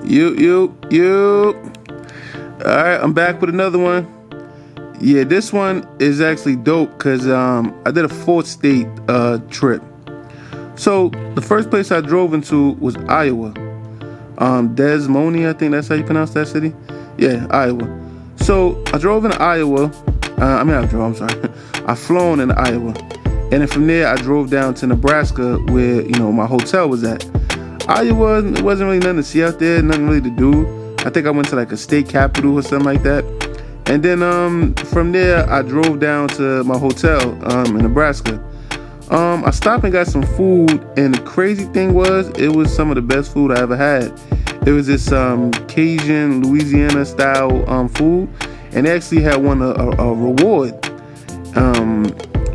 You. All right, I'm back with another one. Yeah, this one is actually dope because I did a 4-state trip. So the first place I drove into was Iowa. Des Moines, I think that's how you pronounce that city. Yeah, Iowa. So I drove in Iowa. I'm sorry. I flown in Iowa. And then from there, I drove down to Nebraska where, my hotel was at. Iowa, it wasn't really nothing to see out there, nothing really to do. I think I went to like a state capital or something like that. And then from there, I drove down to my hotel in Nebraska. I stopped and got some food, and the crazy thing was, it was some of the best food I ever had. It was this Cajun, Louisiana style food, and they actually had won a reward.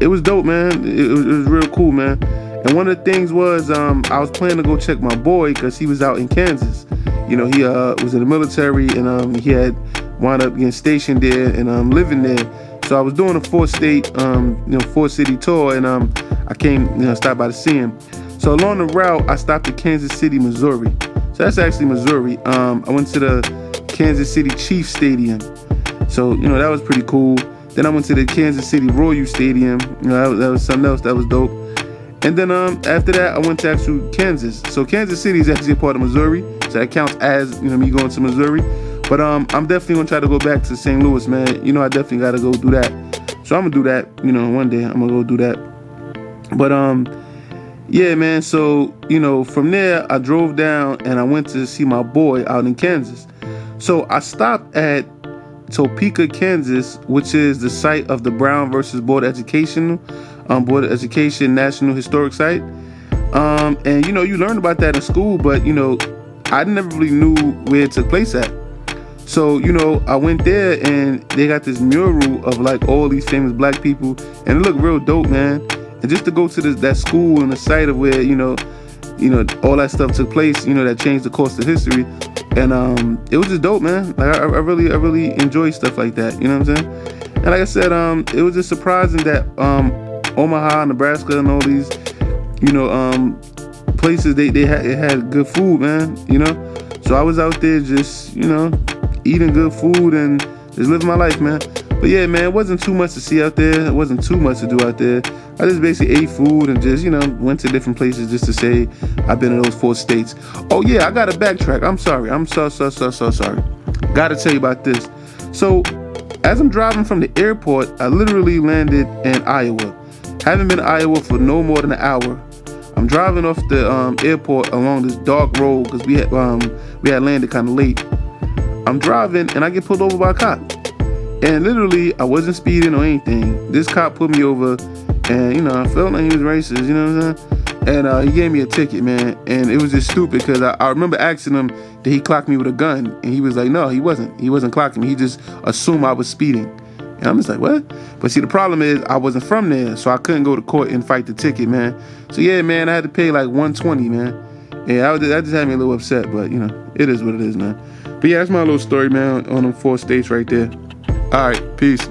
It was dope, man. It was real cool, man. And one of the things was I was planning to go check my boy because he was out in Kansas. He was in the military, and he had wound up getting stationed there and living there. So I was doing a 4-state, 4-city tour, and I came, stopped by to see him. So along the route, I stopped at Kansas City, Missouri. So that's actually Missouri. I went to the Kansas City Chiefs Stadium. So, that was pretty cool. Then I went to the Kansas City Royal Stadium. That was something else that was dope. And then after that, I went to actual Kansas. So Kansas City is actually a part of Missouri. So that counts as, me going to Missouri. But I'm definitely going to try to go back to St. Louis, man. I definitely got to go do that. So I'm going to do that, one day. I'm going to go do that. But, yeah, man. So, from there, I drove down and I went to see my boy out in Kansas. So I stopped at Topeka, Kansas, which is the site of the Brown versus Board of Education National Historic Site. And, you learn about that in school, but, I never really knew where it took place at. So, I went there and they got this mural of like all these famous black people, and it looked real dope, man. And just to go to that school and the site of where, all that stuff took place, that changed the course of history. And it was just dope, man. Like I really enjoy stuff like that. You know what I'm saying? And like I said, it was just surprising that Omaha, Nebraska, and all these, places it had good food, man. So I was out there just, eating good food and just living my life, man. But yeah, man, it wasn't too much to see out there. It wasn't too much to do out there. I just basically ate food and just, went to different places just to say I've been in those 4 states. Oh yeah, I got to backtrack. I'm sorry. I'm so sorry. Got to tell you about this. So as I'm driving from the airport, I literally landed in Iowa. Haven't been to Iowa for no more than an hour. I'm driving off the airport along this dark road because we had landed kind of late. I'm driving and I get pulled over by a cop. And literally, I wasn't speeding or anything. This cop pulled me over, and I felt like he was racist. You know what I'm saying? And he gave me a ticket, man. And it was just stupid because I remember asking him, did he clock me with a gun? And he was like, no, he wasn't. He wasn't clocking me. He just assumed I was speeding. And I'm just like, what? But see, the problem is I wasn't from there, so I couldn't go to court and fight the ticket, man. So yeah, man, I had to pay like $120, man. Yeah, that just had me a little upset, but it is what it is, man. But yeah, that's my little story, man, on them 4 states right there. All right, peace.